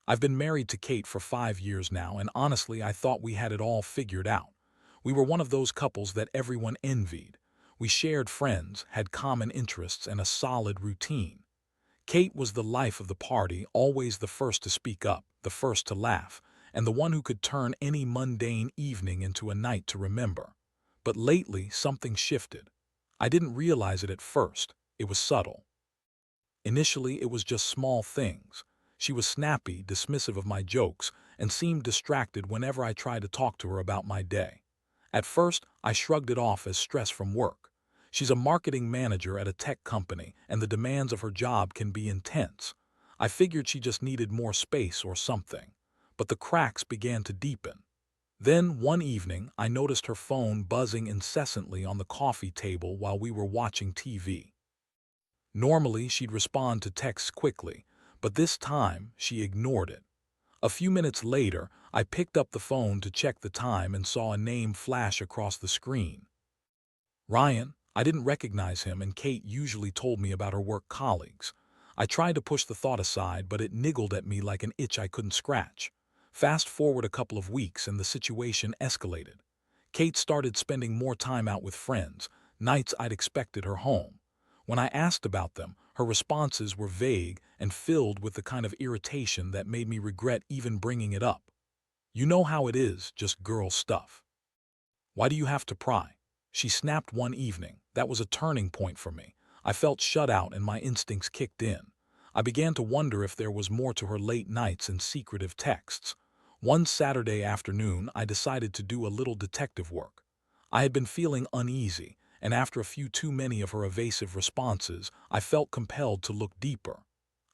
I've been married to Kate for 5 years now, and honestly, I thought we had it all figured out. We were one of those couples that everyone envied. We shared friends, had common interests, and a solid routine. Kate was the life of the party, always the first to speak up, the first to laugh, and the one who could turn any mundane evening into a night to remember. But lately, something shifted. I didn't realize it at first. It was subtle. Initially, it was just small things. She was snappy, dismissive of my jokes, and seemed distracted whenever I tried to talk to her about my day. At first, I shrugged it off as stress from work. She's a marketing manager at a tech company, and the demands of her job can be intense. I figured she just needed more space or something. But the cracks began to deepen. Then, one evening, I noticed her phone buzzing incessantly on the coffee table while we were watching TV. Normally, she'd respond to texts quickly, but this time, she ignored it. A few minutes later, I picked up the phone to check the time and saw a name flash across the screen. Ryan. I didn't recognize him, and Kate usually told me about her work colleagues. I tried to push the thought aside, but it niggled at me like an itch I couldn't scratch. Fast forward a couple of weeks and the situation escalated. Kate started spending more time out with friends, nights I'd expected her home. When I asked about them, her responses were vague and filled with the kind of irritation that made me regret even bringing it up. You know how it is, just girl stuff. Why do you have to pry? She snapped one evening. That was a turning point for me. I felt shut out and my instincts kicked in. I began to wonder if there was more to her late nights and secretive texts. One Saturday afternoon, I decided to do a little detective work. I had been feeling uneasy, and after a few too many of her evasive responses, I felt compelled to look deeper.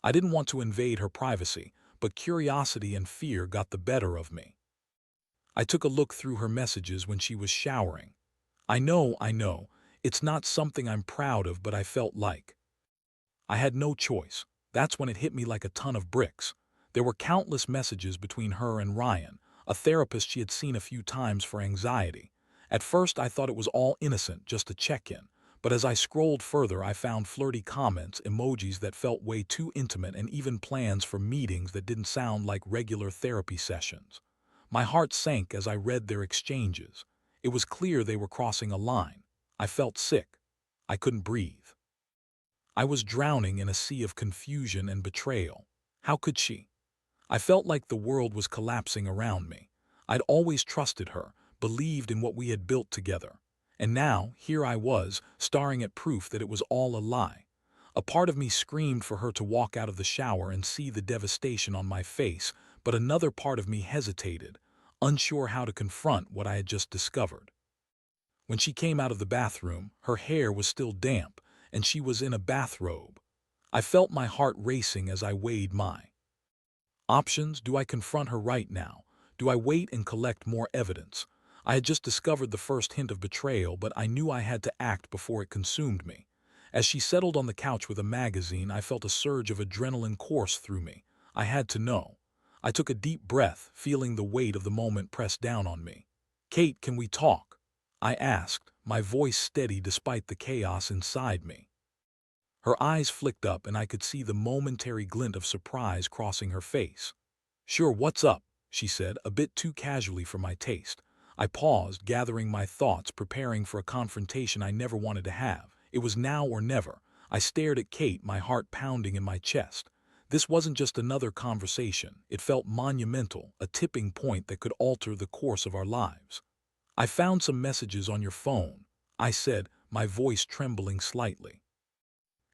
I didn't want to invade her privacy, but curiosity and fear got the better of me. I took a look through her messages when she was showering. I know, it's not something I'm proud of, but I felt like I had no choice. That's when it hit me like a ton of bricks. There were countless messages between her and Ryan, a therapist she had seen a few times for anxiety. At first, I thought it was all innocent, just a check-in. But as I scrolled further, I found flirty comments, emojis that felt way too intimate, and even plans for meetings that didn't sound like regular therapy sessions. My heart sank as I read their exchanges. It was clear they were crossing a line. I felt sick. I couldn't breathe. I was drowning in a sea of confusion and betrayal. How could she? I felt like the world was collapsing around me. I'd always trusted her, believed in what we had built together. And now, here I was, staring at proof that it was all a lie. A part of me screamed for her to walk out of the shower and see the devastation on my face, but another part of me hesitated, unsure how to confront what I had just discovered. When she came out of the bathroom, her hair was still damp, and she was in a bathrobe. I felt my heart racing as I weighed my options. Do I confront her right now? Do I wait and collect more evidence? I had just discovered the first hint of betrayal, but I knew I had to act before it consumed me. As she settled on the couch with a magazine, I felt a surge of adrenaline course through me. I had to know. I took a deep breath, feeling the weight of the moment press down on me. Kate, can we talk? I asked, my voice steady despite the chaos inside me. Her eyes flicked up and I could see the momentary glint of surprise crossing her face. Sure, what's up? She said, a bit too casually for my taste. I paused, gathering my thoughts, preparing for a confrontation I never wanted to have. It was now or never. I stared at Kate, my heart pounding in my chest. This wasn't just another conversation. It felt monumental, a tipping point that could alter the course of our lives. I found some messages on your phone, I said, my voice trembling slightly.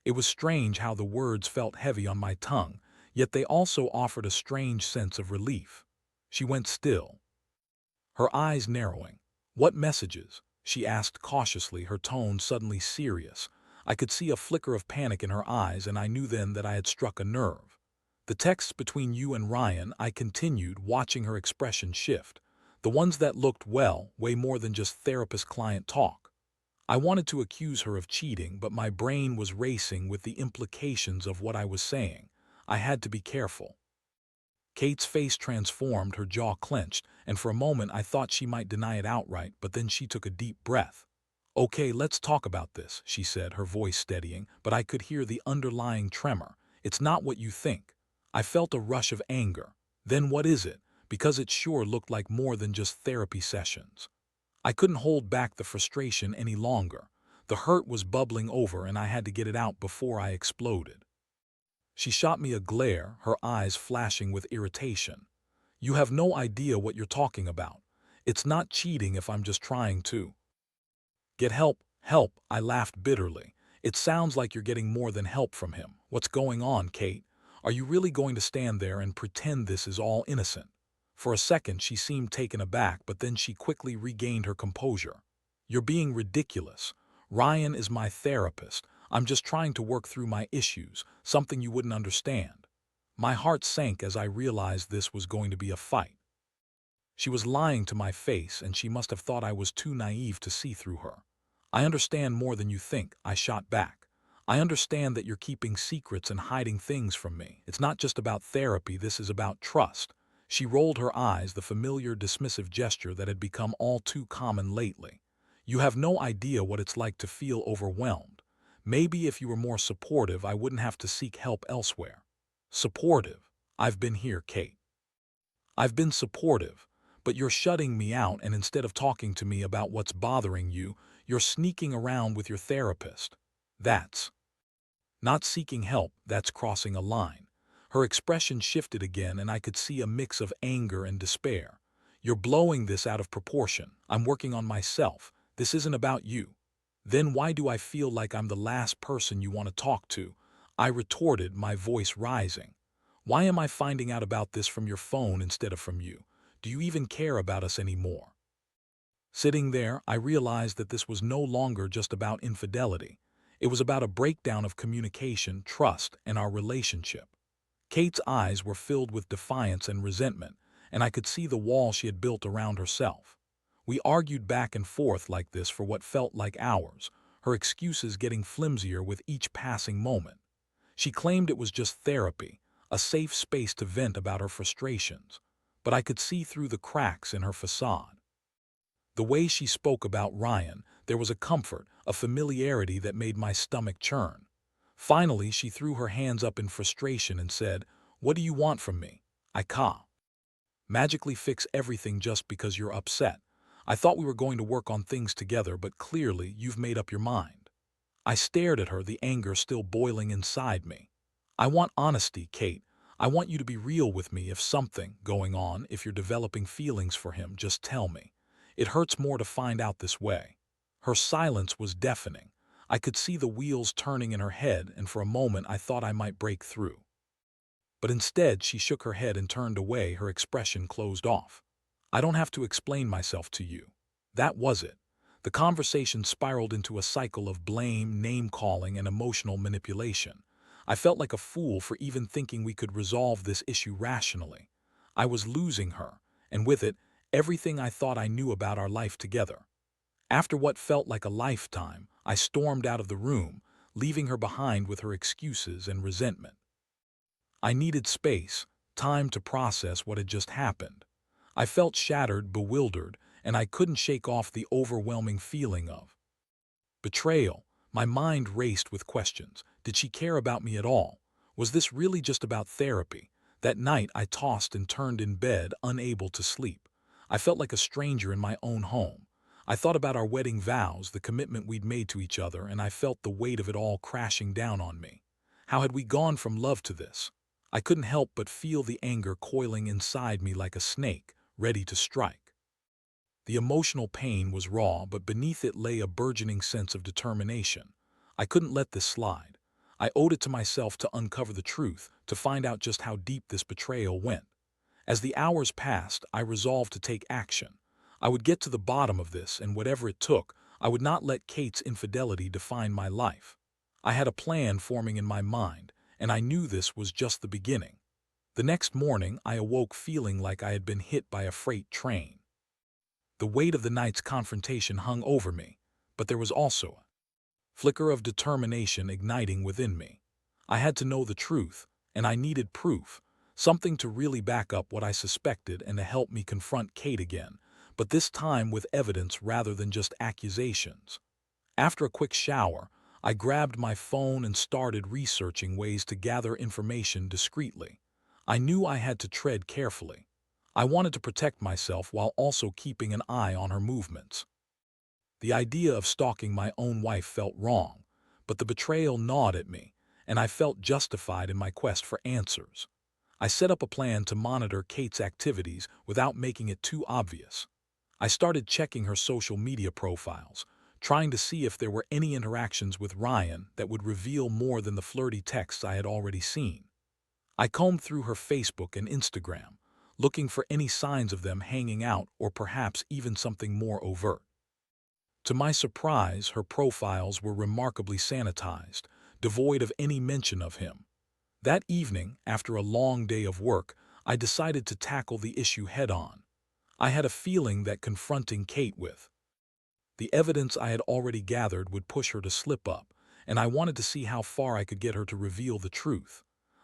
It was strange how the words felt heavy on my tongue, yet they also offered a strange sense of relief. She went still, her eyes narrowing. What messages? She asked cautiously, her tone suddenly serious. I could see a flicker of panic in her eyes, and I knew then that I had struck a nerve. The texts between you and Ryan, I continued, watching her expression shift. The ones that looked, well, way more than just therapist-client talk. I wanted to accuse her of cheating, but my brain was racing with the implications of what I was saying. I had to be careful. Kate's face transformed, her jaw clenched, and for a moment I thought she might deny it outright, but then she took a deep breath. Okay, let's talk about this, she said, her voice steadying, but I could hear the underlying tremor. It's not what you think. I felt a rush of anger. Then what is it? Because it sure looked like more than just therapy sessions. I couldn't hold back the frustration any longer. The hurt was bubbling over and I had to get it out before I exploded. She shot me a glare, her eyes flashing with irritation. You have no idea what you're talking about. It's not cheating if I'm just trying to. Get help, help, I laughed bitterly. It sounds like you're getting more than help from him. What's going on, Kate? Are you really going to stand there and pretend this is all innocent? For a second she seemed taken aback, but then she quickly regained her composure. You're being ridiculous. Ryan is my therapist. I'm just trying to work through my issues, something you wouldn't understand. My heart sank as I realized this was going to be a fight. She was lying to my face, and she must have thought I was too naive to see through her. I understand more than you think, I shot back. I understand that you're keeping secrets and hiding things from me. It's not just about therapy, this is about trust. She rolled her eyes, the familiar dismissive gesture that had become all too common lately. You have no idea what it's like to feel overwhelmed. Maybe if you were more supportive, I wouldn't have to seek help elsewhere. Supportive? I've been here, Kate. I've been supportive, but you're shutting me out, and instead of talking to me about what's bothering you, you're sneaking around with your therapist. That's not seeking help, that's crossing a line. Her expression shifted again, and I could see a mix of anger and despair. You're blowing this out of proportion. I'm working on myself. This isn't about you. Then why do I feel like I'm the last person you want to talk to? I retorted, my voice rising. Why am I finding out about this from your phone instead of from you? Do you even care about us anymore? Sitting there, I realized that this was no longer just about infidelity. It was about a breakdown of communication, trust, and our relationship. Kate's eyes were filled with defiance and resentment, and I could see the wall she had built around herself. We argued back and forth like this for what felt like hours, her excuses getting flimsier with each passing moment. She claimed it was just therapy, a safe space to vent about her frustrations, but I could see through the cracks in her facade. The way she spoke about Ryan, there was a comfort, a familiarity that made my stomach churn. Finally, she threw her hands up in frustration and said, "What do you want from me? I can't magically fix everything just because you're upset. I thought we were going to work on things together, but clearly you've made up your mind." I stared at her, the anger still boiling inside me. I want honesty, Kate. I want you to be real with me. If something going on, if you're developing feelings for him, just tell me. It hurts more to find out this way. Her silence was deafening. I could see the wheels turning in her head, and for a moment I thought I might break through. But instead she shook her head and turned away, her expression closed off. I don't have to explain myself to you. That was it. The conversation spiraled into a cycle of blame, name-calling, and emotional manipulation. I felt like a fool for even thinking we could resolve this issue rationally. I was losing her, and with it, everything I thought I knew about our life together. After what felt like a lifetime, I stormed out of the room, leaving her behind with her excuses and resentment. I needed space, time to process what had just happened. I felt shattered, bewildered, and I couldn't shake off the overwhelming feeling of betrayal. My mind raced with questions. Did she care about me at all? Was this really just about therapy? That night I tossed and turned in bed, unable to sleep. I felt like a stranger in my own home. I thought about our wedding vows, the commitment we'd made to each other, and I felt the weight of it all crashing down on me. How had we gone from love to this? I couldn't help but feel the anger coiling inside me like a snake, ready to strike. The emotional pain was raw, but beneath it lay a burgeoning sense of determination. I couldn't let this slide. I owed it to myself to uncover the truth, to find out just how deep this betrayal went. As the hours passed, I resolved to take action. I would get to the bottom of this, and whatever it took, I would not let Kate's infidelity define my life. I had a plan forming in my mind, and I knew this was just the beginning. The next morning, I awoke feeling like I had been hit by a freight train. The weight of the night's confrontation hung over me, but there was also a flicker of determination igniting within me. I had to know the truth, and I needed proof, something to really back up what I suspected and to help me confront Kate again, but this time with evidence rather than just accusations. After a quick shower, I grabbed my phone and started researching ways to gather information discreetly. I knew I had to tread carefully. I wanted to protect myself while also keeping an eye on her movements. The idea of stalking my own wife felt wrong, but the betrayal gnawed at me, and I felt justified in my quest for answers. I set up a plan to monitor Kate's activities without making it too obvious. I started checking her social media profiles, trying to see if there were any interactions with Ryan that would reveal more than the flirty texts I had already seen. I combed through her Facebook and Instagram, looking for any signs of them hanging out or perhaps even something more overt. To my surprise, her profiles were remarkably sanitized, devoid of any mention of him. That evening, after a long day of work, I decided to tackle the issue head-on. I had a feeling that confronting Kate with the evidence I had already gathered would push her to slip up, and I wanted to see how far I could get her to reveal the truth.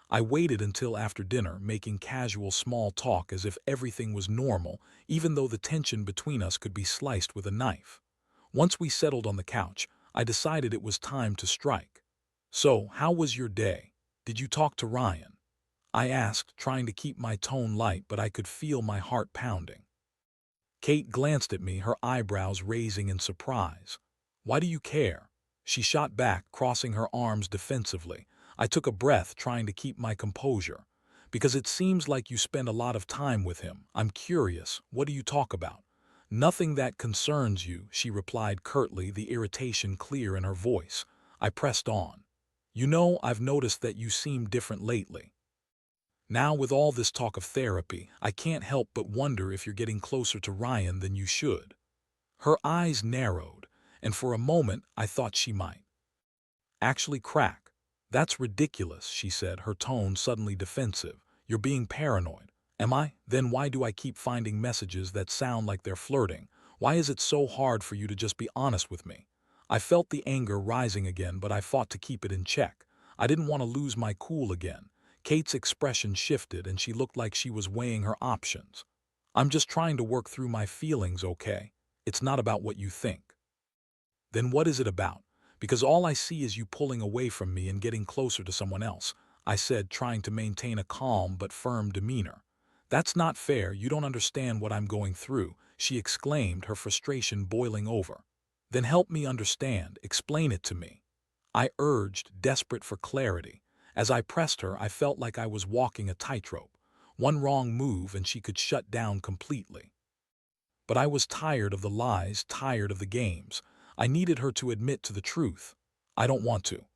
I waited until after dinner, making casual small talk as if everything was normal, even though the tension between us could be sliced with a knife. Once we settled on the couch, I decided it was time to strike. "So, how was your day? Did you talk to Ryan?" I asked, trying to keep my tone light, but I could feel my heart pounding. Kate glanced at me, her eyebrows raising in surprise. "Why do you care?" She shot back, crossing her arms defensively. I took a breath, trying to keep my composure. "Because it seems like you spend a lot of time with him. I'm curious, what do you talk about?" "Nothing that concerns you," she replied curtly, the irritation clear in her voice. I pressed on. "You know, I've noticed that you seem different lately. Now, with all this talk of therapy, I can't help but wonder if you're getting closer to Ryan than you should." Her eyes narrowed, and for a moment I thought she might actually crack. "That's ridiculous," she said, her tone suddenly defensive. "You're being paranoid." "Am I? Then why do I keep finding messages that sound like they're flirting? Why is it so hard for you to just be honest with me?" I felt the anger rising again, but I fought to keep it in check. I didn't want to lose my cool again. Kate's expression shifted, and she looked like she was weighing her options. "I'm just trying to work through my feelings, okay? It's not about what you think." "Then what is it about? Because all I see is you pulling away from me and getting closer to someone else," I said, trying to maintain a calm but firm demeanor. "That's not fair. You don't understand what I'm going through," she exclaimed, her frustration boiling over. "Then help me understand. Explain it to me," I urged, desperate for clarity. As I pressed her, I felt like I was walking a tightrope. One wrong move and she could shut down completely. But I was tired of the lies, tired of the games. I needed her to admit to the truth. "I don't want to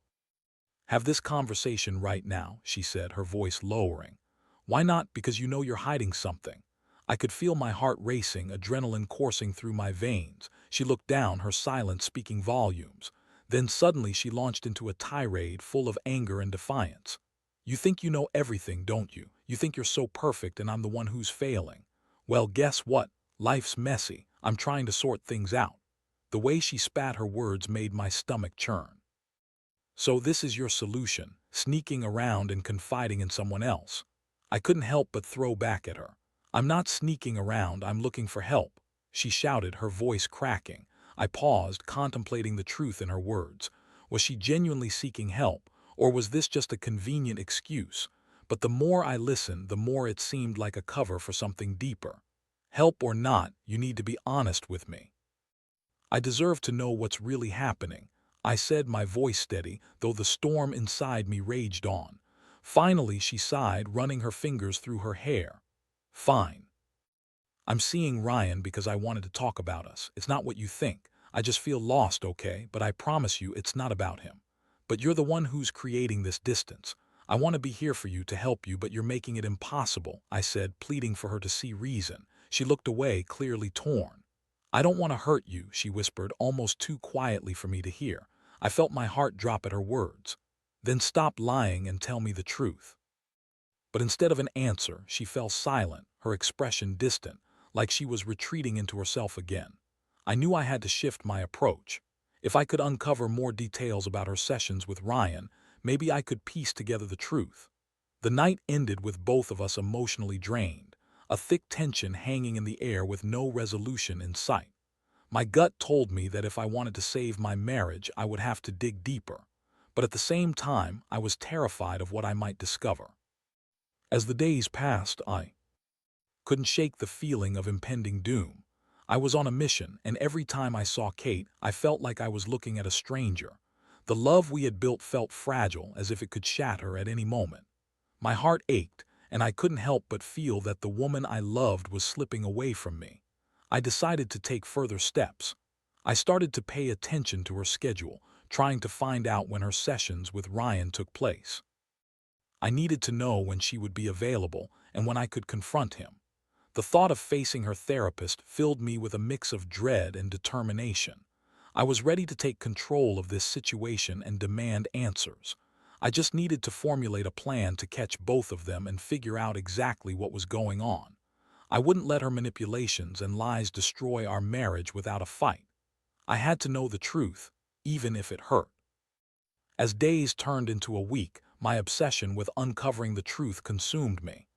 have this conversation right now," she said, her voice lowering. "Why not?" "Because you know you're hiding something." I could feel my heart racing, adrenaline coursing through my veins. She looked down, her silence speaking volumes. Then suddenly she launched into a tirade full of anger and defiance. "You think you know everything, don't you? You think you're so perfect and I'm the one who's failing. Well, guess what? Life's messy. I'm trying to sort things out." The way she spat her words made my stomach churn. "So this is your solution, sneaking around and confiding in someone else?" I couldn't help but throw back at her. "I'm not sneaking around, I'm looking for help," she shouted, her voice cracking. I paused, contemplating the truth in her words. Was she genuinely seeking help, or was this just a convenient excuse? But the more I listened, the more it seemed like a cover for something deeper. "Help or not, you need to be honest with me. I deserve to know what's really happening," I said, my voice steady, though the storm inside me raged on. Finally, she sighed, running her fingers through her hair. "Fine. I'm seeing Ryan because I wanted to talk about us. It's not what you think. I just feel lost, okay? But I promise you it's not about him. But you're the one who's creating this distance. I want to be here for you, to help you, but you're making it impossible," I said, pleading for her to see reason. She looked away, clearly torn. "I don't want to hurt you," she whispered, almost too quietly for me to hear. I felt my heart drop at her words. "Then stop lying and tell me the truth." But instead of an answer, she fell silent, her expression distant, like she was retreating into herself again. I knew I had to shift my approach. If I could uncover more details about her sessions with Ryan, maybe I could piece together the truth. The night ended with both of us emotionally drained, a thick tension hanging in the air with no resolution in sight. My gut told me that if I wanted to save my marriage, I would have to dig deeper. But at the same time, I was terrified of what I might discover. As the days passed, I couldn't shake the feeling of impending doom. I was on a mission, and every time I saw Kate, I felt like I was looking at a stranger. The love we had built felt fragile, as if it could shatter at any moment. My heart ached, and I couldn't help but feel that the woman I loved was slipping away from me. I decided to take further steps. I started to pay attention to her schedule, trying to find out when her sessions with Ryan took place. I needed to know when she would be available and when I could confront him. The thought of facing her therapist filled me with a mix of dread and determination. I was ready to take control of this situation and demand answers. I just needed to formulate a plan to catch both of them and figure out exactly what was going on. I wouldn't let her manipulations and lies destroy our marriage without a fight. I had to know the truth, even if it hurt. As days turned into a week, my obsession with uncovering the truth consumed me.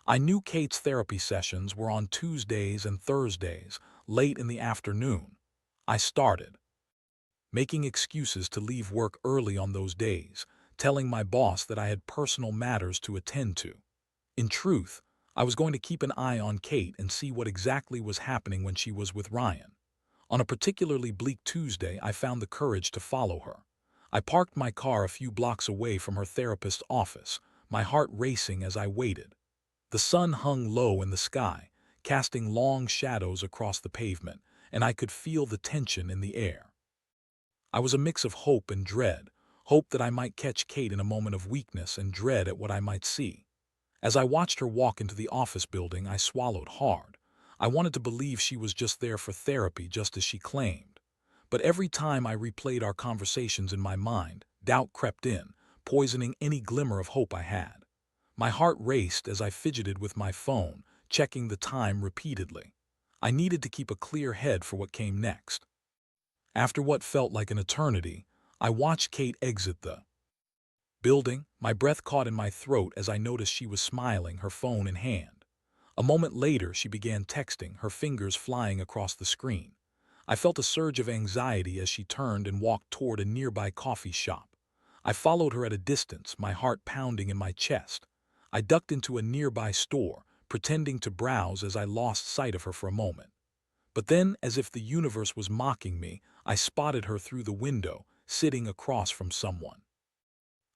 I knew Kate's therapy sessions were on Tuesdays and Thursdays, late in the afternoon. I started making excuses to leave work early on those days, telling my boss that I had personal matters to attend to. In truth, I was going to keep an eye on Kate and see what exactly was happening when she was with Ryan. On a particularly bleak Tuesday, I found the courage to follow her. I parked my car a few blocks away from her therapist's office, my heart racing as I waited. The sun hung low in the sky, casting long shadows across the pavement, and I could feel the tension in the air. I was a mix of hope and dread, hope that I might catch Kate in a moment of weakness and dread at what I might see. As I watched her walk into the office building, I swallowed hard. I wanted to believe she was just there for therapy, just as she claimed. But every time I replayed our conversations in my mind, doubt crept in, poisoning any glimmer of hope I had. My heart raced as I fidgeted with my phone, checking the time repeatedly. I needed to keep a clear head for what came next. After what felt like an eternity, I watched Kate exit the building, my breath caught in my throat as I noticed she was smiling, her phone in hand. A moment later, she began texting, her fingers flying across the screen. I felt a surge of anxiety as she turned and walked toward a nearby coffee shop. I followed her at a distance, my heart pounding in my chest. I ducked into a nearby store, pretending to browse as I lost sight of her for a moment. But then, as if the universe was mocking me, I spotted her through the window, sitting across from someone.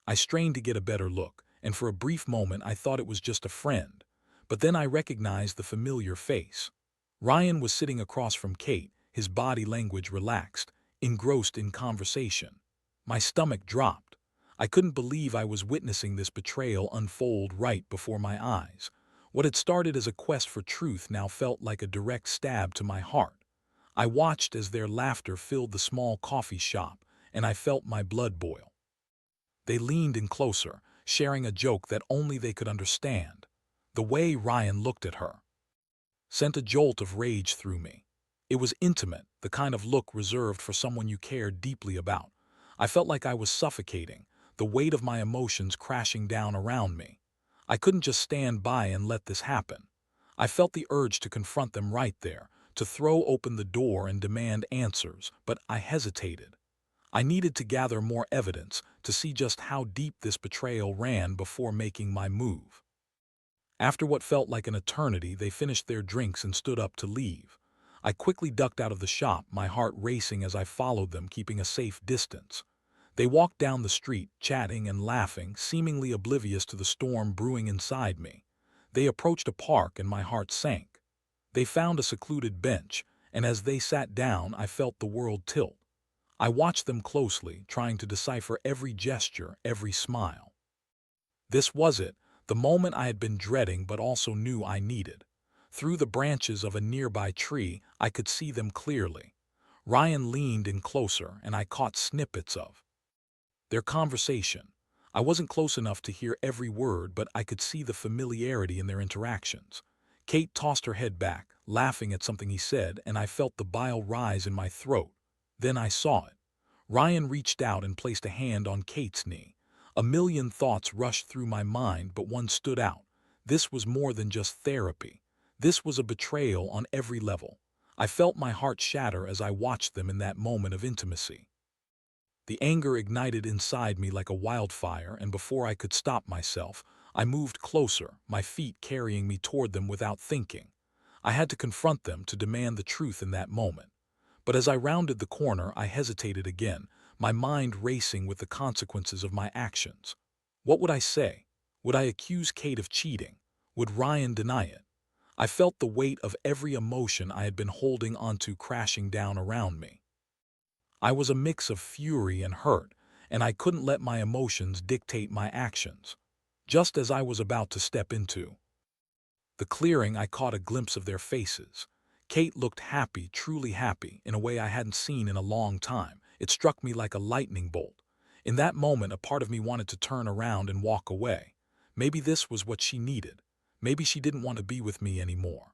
I strained to get a better look, and for a brief moment I thought it was just a friend. But then I recognized the familiar face. Ryan was sitting across from Kate, his body language relaxed, engrossed in conversation. My stomach dropped. I couldn't believe I was witnessing this betrayal unfold right before my eyes. What had started as a quest for truth now felt like a direct stab to my heart. I watched as their laughter filled the small coffee shop, and I felt my blood boil. They leaned in closer, sharing a joke that only they could understand. The way Ryan looked at her sent a jolt of rage through me. It was intimate, the kind of look reserved for someone you cared deeply about. I felt like I was suffocating, the weight of my emotions crashing down around me. I couldn't just stand by and let this happen. I felt the urge to confront them right there, to throw open the door and demand answers, but I hesitated. I needed to gather more evidence to see just how deep this betrayal ran before making my move. After what felt like an eternity, they finished their drinks and stood up to leave. I quickly ducked out of the shop, my heart racing as I followed them, keeping a safe distance. They walked down the street, chatting and laughing, seemingly oblivious to the storm brewing inside me. They approached a park and my heart sank. They found a secluded bench, and as they sat down, I felt the world tilt. I watched them closely, trying to decipher every gesture, every smile. This was it, the moment I had been dreading but also knew I needed. Through the branches of a nearby tree, I could see them clearly. Ryan leaned in closer, and I caught snippets of their conversation. I wasn't close enough to hear every word, but I could see the familiarity in their interactions. Kate tossed her head back, laughing at something he said, and I felt the bile rise in my throat. Then I saw it. Ryan reached out and placed a hand on Kate's knee. A million thoughts rushed through my mind, but one stood out. This was more than just therapy. This was a betrayal on every level. I felt my heart shatter as I watched them in that moment of intimacy. The anger ignited inside me like a wildfire, and before I could stop myself, I moved closer, my feet carrying me toward them without thinking. I had to confront them to demand the truth in that moment. But as I rounded the corner, I hesitated again, my mind racing with the consequences of my actions. What would I say? Would I accuse Kate of cheating? Would Ryan deny it? I felt the weight of every emotion I had been holding onto crashing down around me. I was a mix of fury and hurt, and I couldn't let my emotions dictate my actions. Just as I was about to step into the clearing, I caught a glimpse of their faces. Kate looked happy, truly happy, in a way I hadn't seen in a long time. It struck me like a lightning bolt. In that moment, a part of me wanted to turn around and walk away. Maybe this was what she needed. Maybe she didn't want to be with me anymore.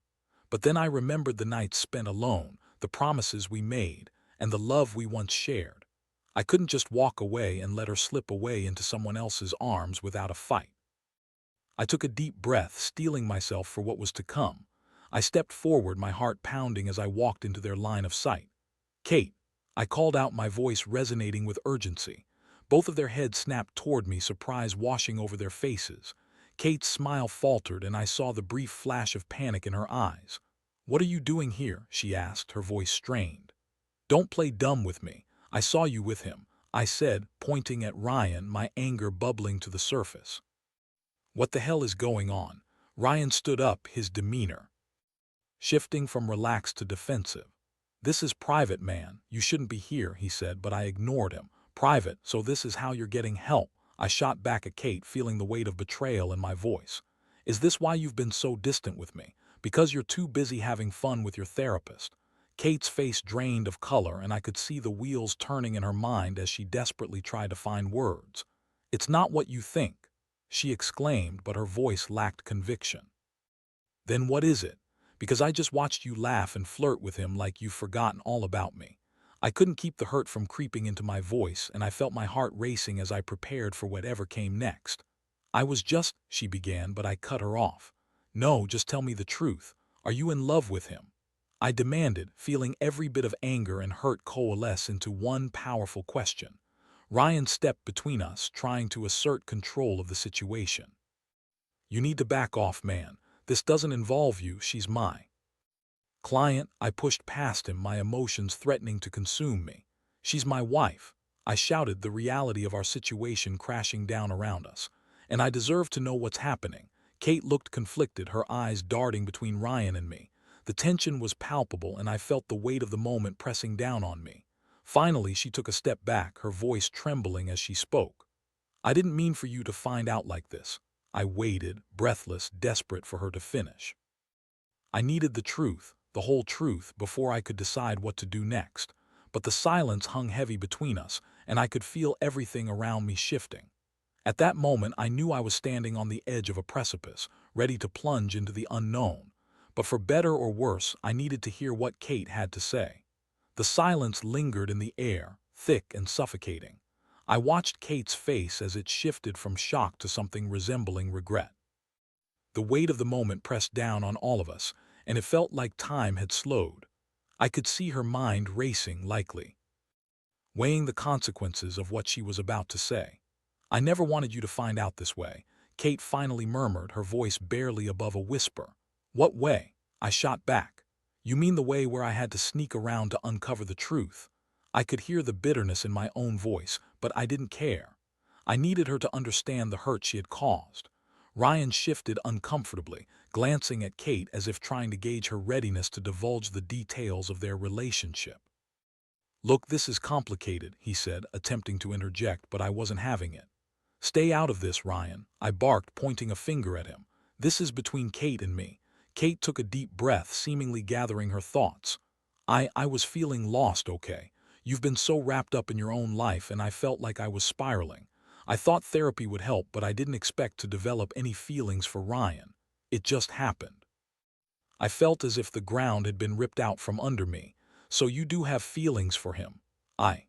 But then I remembered the nights spent alone, the promises we made, and the love we once shared. I couldn't just walk away and let her slip away into someone else's arms without a fight. I took a deep breath, steeling myself for what was to come. I stepped forward, my heart pounding as I walked into their line of sight. "Kate," I called out, my voice resonating with urgency. Both of their heads snapped toward me, surprise washing over their faces. Kate's smile faltered, and I saw the brief flash of panic in her eyes. "What are you doing here?" she asked, her voice strained. "Don't play dumb with me. I saw you with him," I said, pointing at Ryan, my anger bubbling to the surface. "What the hell is going on?" Ryan stood up, his demeanor shifting from relaxed to defensive. "This is private, man. You shouldn't be here," he said, but I ignored him. "Private, so this is how you're getting help?" I shot back at Kate, feeling the weight of betrayal in my voice. "Is this why you've been so distant with me? Because you're too busy having fun with your therapist?" Kate's face drained of color, and I could see the wheels turning in her mind as she desperately tried to find words. "It's not what you think," she exclaimed, but her voice lacked conviction. "Then what is it? Because I just watched you laugh and flirt with him like you've forgotten all about me." I couldn't keep the hurt from creeping into my voice, and I felt my heart racing as I prepared for whatever came next. She began, but I cut her off. "No, just tell me the truth. Are you in love with him?" I demanded, feeling every bit of anger and hurt coalesce into one powerful question. Ryan stepped between us, trying to assert control of the situation. "You need to back off, man. This doesn't involve you, she's my client." I pushed past him, my emotions threatening to consume me. "She's my wife," I shouted, the reality of our situation crashing down around us. "And I deserve to know what's happening." Kate looked conflicted, her eyes darting between Ryan and me. The tension was palpable, and I felt the weight of the moment pressing down on me. Finally, she took a step back, her voice trembling as she spoke. "I didn't mean for you to find out like this." I waited, breathless, desperate for her to finish. I needed the truth, the whole truth, before I could decide what to do next. But the silence hung heavy between us, and I could feel everything around me shifting. At that moment, I knew I was standing on the edge of a precipice, ready to plunge into the unknown. But for better or worse, I needed to hear what Kate had to say. The silence lingered in the air, thick and suffocating. I watched Kate's face as it shifted from shock to something resembling regret. The weight of the moment pressed down on all of us, and it felt like time had slowed. I could see her mind racing, likely weighing the consequences of what she was about to say. "I never wanted you to find out this way," Kate finally murmured, her voice barely above a whisper. "What way?" I shot back. "You mean the way where I had to sneak around to uncover the truth?" I could hear the bitterness in my own voice, but I didn't care. I needed her to understand the hurt she had caused. Ryan shifted uncomfortably, glancing at Kate as if trying to gauge her readiness to divulge the details of their relationship. "Look, this is complicated," he said, attempting to interject, but I wasn't having it. "Stay out of this, Ryan," I barked, pointing a finger at him. "This is between Kate and me." Kate took a deep breath, seemingly gathering her thoughts. I was feeling lost, okay? You've been so wrapped up in your own life, and I felt like I was spiraling. I thought therapy would help, but I didn't expect to develop any feelings for Ryan. It just happened." I felt as if the ground had been ripped out from under me. "So you do have feelings for him?" I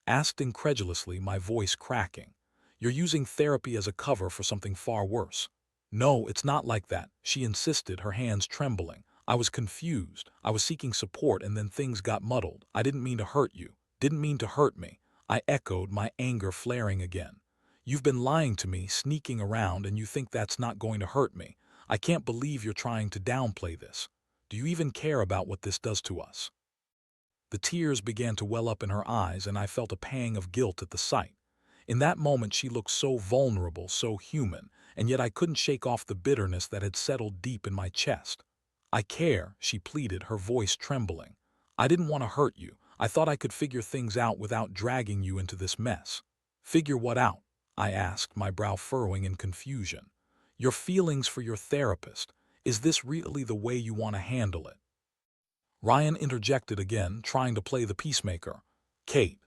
asked incredulously, my voice cracking. "You're using therapy as a cover for something far worse." "No, it's not like that," she insisted, her hands trembling. "I was confused. I was seeking support, and then things got muddled. I didn't mean to hurt you. Didn't mean to hurt me." I echoed, my anger flaring again. You've been lying to me, sneaking around, and you think that's not going to hurt me. I can't believe you're trying to downplay this. Do you even care about what this does to us?" The tears began to well up in her eyes, and I felt a pang of guilt at the sight. In that moment she looked so vulnerable, so human, and yet I couldn't shake off the bitterness that had settled deep in my chest. "I care," she pleaded, her voice trembling. "I didn't want to hurt you. I thought I could figure things out without dragging you into this mess." "Figure what out?" I asked, my brow furrowing in confusion. "Your feelings for your therapist. Is this really the way you want to handle it?" Ryan interjected again, trying to play the peacemaker. "Kate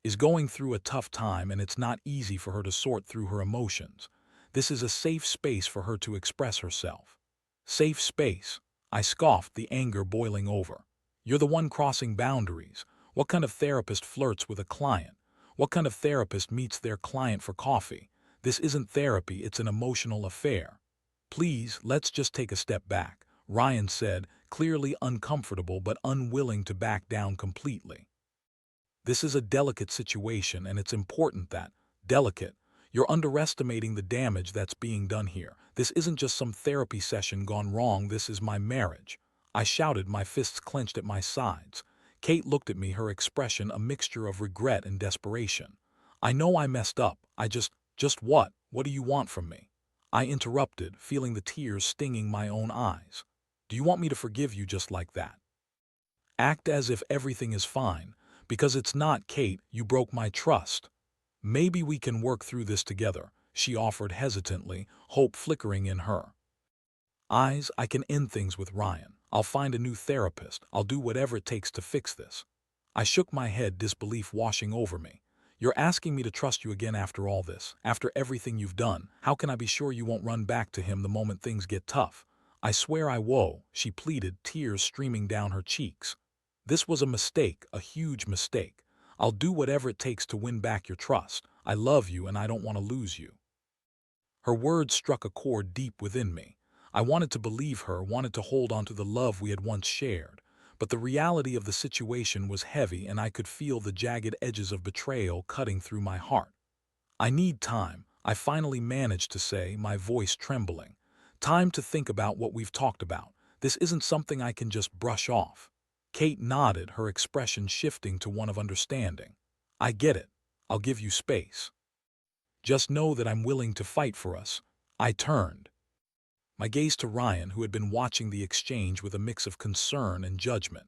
is going through a tough time, and it's not easy for her to sort through her emotions. This is a safe space for her to express herself." "Safe space?" I scoffed, the anger boiling over. "You're the one crossing boundaries. What kind of therapist flirts with a client? What kind of therapist meets their client for coffee? This isn't therapy, it's an emotional affair." "Please, let's just take a step back," Ryan said, clearly uncomfortable but unwilling to back down completely. "This is a delicate situation, and it's important that—" "Delicate? You're underestimating the damage that's being done here. This isn't just some therapy session gone wrong, this is my marriage." I shouted, my fists clenched at my sides. Kate looked at me, her expression a mixture of regret and desperation. "I know I messed up. Just what? What do you want from me?" I interrupted, feeling the tears stinging my own eyes. "Do you want me to forgive you just like that? Act as if everything is fine? Because it's not, Kate. You broke my trust." "Maybe we can work through this together," she offered hesitantly, hope flickering in her eyes. "I can end things with Ryan. I'll find a new therapist. I'll do whatever it takes to fix this." I shook my head, disbelief washing over me. "You're asking me to trust you again after all this? After everything you've done? How can I be sure you won't run back to him the moment things get tough?" "I swear I won't," she pleaded, tears streaming down her cheeks. "This was a mistake, a huge mistake. I'll do whatever it takes to win back your trust. I love you and I don't want to lose you." Her words struck a chord deep within me. I wanted to believe her, wanted to hold on to the love we had once shared. But the reality of the situation was heavy, and I could feel the jagged edges of betrayal cutting through my heart. "I need time," I finally managed to say, my voice trembling. "Time to think about what we've talked about. This isn't something I can just brush off." Kate nodded, her expression shifting to one of understanding. "I get it. I'll give you space. Just know that I'm willing to fight for us." I turned my gaze to Ryan, who had been watching the exchange with a mix of concern and judgment.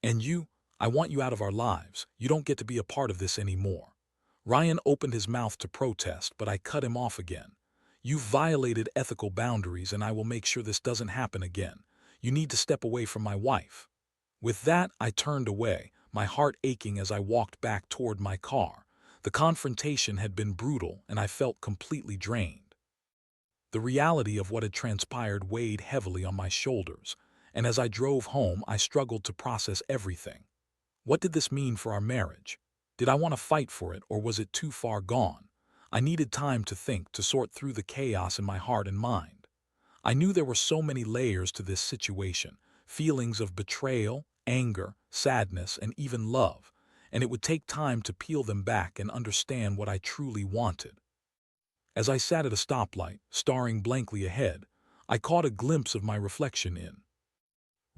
"And you? I want you out of our lives. You don't get to be a part of this anymore." Ryan opened his mouth to protest, but I cut him off again. "You've violated ethical boundaries, and I will make sure this doesn't happen again. You need to step away from my wife." With that, I turned away, my heart aching as I walked back toward my car. The confrontation had been brutal, and I felt completely drained. The reality of what had transpired weighed heavily on my shoulders, and as I drove home, I struggled to process everything. What did this mean for our marriage? Did I want to fight for it, or was it too far gone? I needed time to think, to sort through the chaos in my heart and mind. I knew there were so many layers to this situation, feelings of betrayal, anger, sadness, and even love, and it would take time to peel them back and understand what I truly wanted. As I sat at a stoplight, staring blankly ahead, I caught a glimpse of my reflection in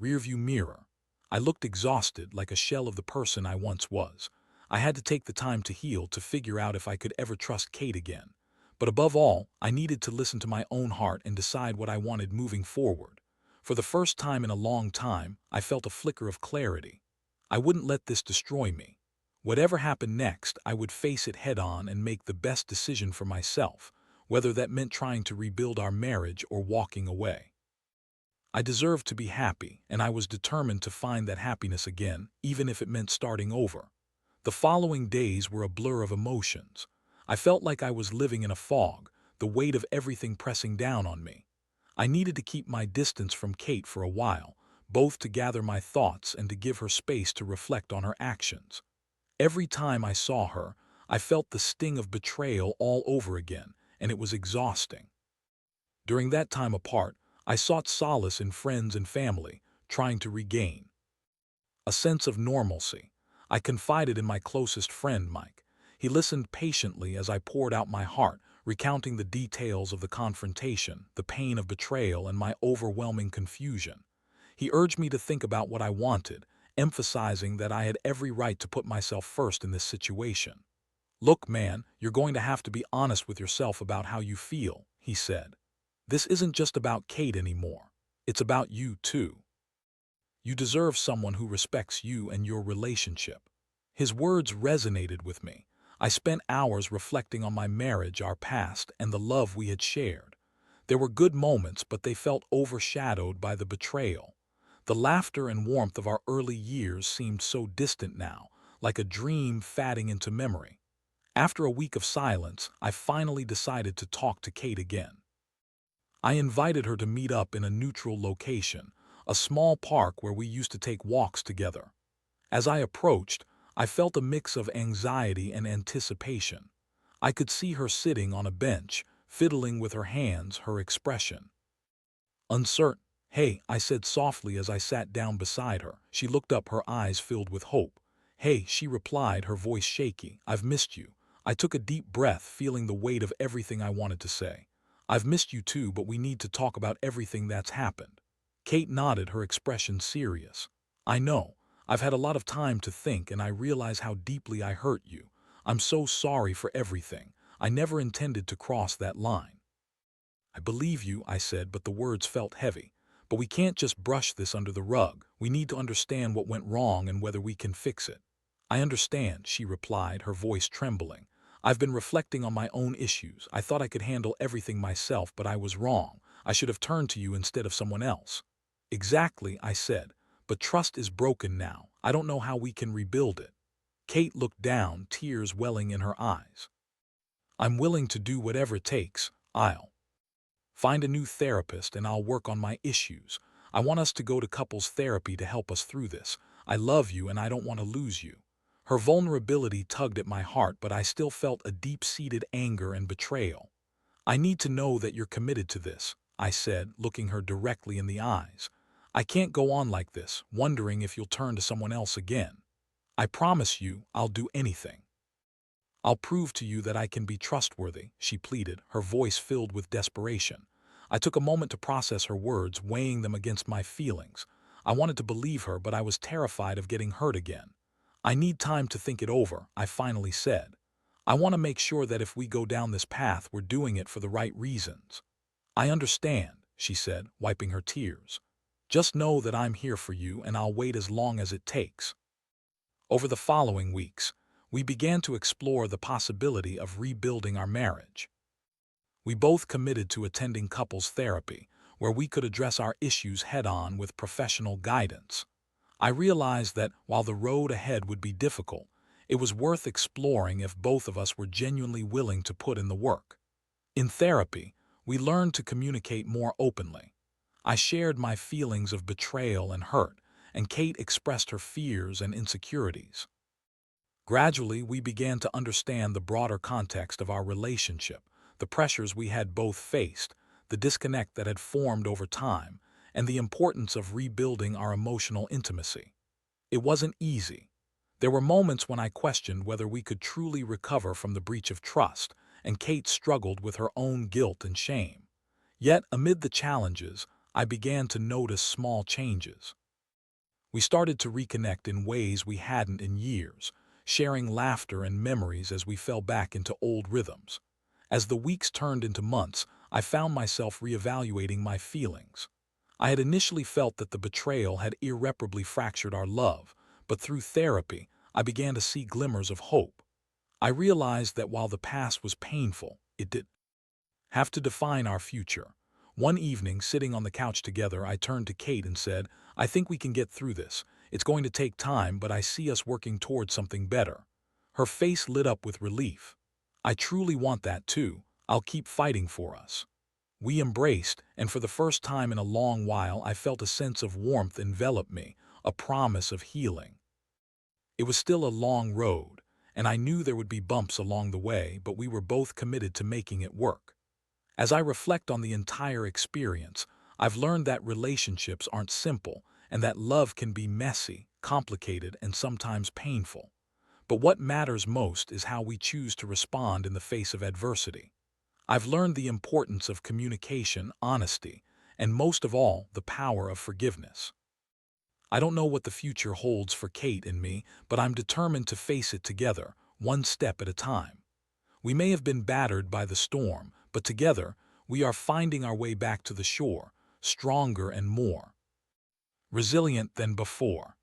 rearview mirror. I looked exhausted, like a shell of the person I once was. I had to take the time to heal, to figure out if I could ever trust Kate again. But above all, I needed to listen to my own heart and decide what I wanted moving forward. For the first time in a long time, I felt a flicker of clarity. I wouldn't let this destroy me. Whatever happened next, I would face it head on and make the best decision for myself, whether that meant trying to rebuild our marriage or walking away. I deserved to be happy, and I was determined to find that happiness again, even if it meant starting over. The following days were a blur of emotions. I felt like I was living in a fog, the weight of everything pressing down on me. I needed to keep my distance from Kate for a while, both to gather my thoughts and to give her space to reflect on her actions. Every time I saw her, I felt the sting of betrayal all over again, and it was exhausting. During that time apart, I sought solace in friends and family, trying to regain a sense of normalcy. I confided in my closest friend, Mike. He listened patiently as I poured out my heart, recounting the details of the confrontation, the pain of betrayal, and my overwhelming confusion. He urged me to think about what I wanted, emphasizing that I had every right to put myself first in this situation. "Look, man, you're going to have to be honest with yourself about how you feel," he said. "This isn't just about Kate anymore. It's about you, too. You deserve someone who respects you and your relationship." His words resonated with me. I spent hours reflecting on my marriage, our past, and the love we had shared. There were good moments, but they felt overshadowed by the betrayal. The laughter and warmth of our early years seemed so distant now, like a dream fading into memory. After a week of silence, I finally decided to talk to Kate again. I invited her to meet up in a neutral location, a small park where we used to take walks together. As I approached, I felt a mix of anxiety and anticipation. I could see her sitting on a bench, fiddling with her hands, her expression uncertain. "Hey," I said softly as I sat down beside her. She looked up, her eyes filled with hope. "Hey," she replied, her voice shaky. "I've missed you." I took a deep breath, feeling the weight of everything I wanted to say. "I've missed you too, but we need to talk about everything that's happened." Kate nodded, her expression serious. "I know. I've had a lot of time to think, and I realize how deeply I hurt you. I'm so sorry for everything. I never intended to cross that line." "I believe you," I said, but the words felt heavy. "But we can't just brush this under the rug. We need to understand what went wrong and whether we can fix it." "I understand," she replied, her voice trembling. "I've been reflecting on my own issues. I thought I could handle everything myself, but I was wrong. I should have turned to you instead of someone else." "Exactly," I said. "But trust is broken now. I don't know how we can rebuild it." Kate looked down, tears welling in her eyes. "I'm willing to do whatever it takes. I'll find a new therapist and I'll work on my issues. I want us to go to couples therapy to help us through this. I love you and I don't want to lose you." Her vulnerability tugged at my heart, but I still felt a deep-seated anger and betrayal. "I need to know that you're committed to this," I said, looking her directly in the eyes. "I can't go on like this, wondering if you'll turn to someone else again. I promise you I'll do anything. I'll prove to you that I can be trustworthy," she pleaded, her voice filled with desperation. I took a moment to process her words, weighing them against my feelings. I wanted to believe her, but I was terrified of getting hurt again. "I need time to think it over," I finally said. "I want to make sure that if we go down this path, we're doing it for the right reasons." "I understand," she said, wiping her tears. "Just know that I'm here for you and I'll wait as long as it takes." Over the following weeks, we began to explore the possibility of rebuilding our marriage. We both committed to attending couples therapy, where we could address our issues head-on with professional guidance. I realized that while the road ahead would be difficult, it was worth exploring if both of us were genuinely willing to put in the work. In therapy, we learned to communicate more openly. I shared my feelings of betrayal and hurt, and Kate expressed her fears and insecurities. Gradually, we began to understand the broader context of our relationship, the pressures we had both faced, the disconnect that had formed over time, and the importance of rebuilding our emotional intimacy. It wasn't easy. There were moments when I questioned whether we could truly recover from the breach of trust, and Kate struggled with her own guilt and shame. Yet, amid the challenges, I began to notice small changes. We started to reconnect in ways we hadn't in years, sharing laughter and memories as we fell back into old rhythms. As the weeks turned into months, I found myself reevaluating my feelings. I had initially felt that the betrayal had irreparably fractured our love, but through therapy, I began to see glimmers of hope. I realized that while the past was painful, it did have to define our future. One evening, sitting on the couch together, I turned to Kate and said, "I think we can get through this. It's going to take time, but I see us working towards something better." Her face lit up with relief. "I truly want that too. I'll keep fighting for us." We embraced, and for the first time in a long while, I felt a sense of warmth envelop me, a promise of healing. It was still a long road, and I knew there would be bumps along the way, but we were both committed to making it work. As I reflect on the entire experience, I've learned that relationships aren't simple and that love can be messy, complicated, and sometimes painful. But what matters most is how we choose to respond in the face of adversity. I've learned the importance of communication, honesty, and most of all, the power of forgiveness. I don't know what the future holds for Kate and me, but I'm determined to face it together, one step at a time. We may have been battered by the storm, but together, we are finding our way back to the shore, stronger and more resilient than before.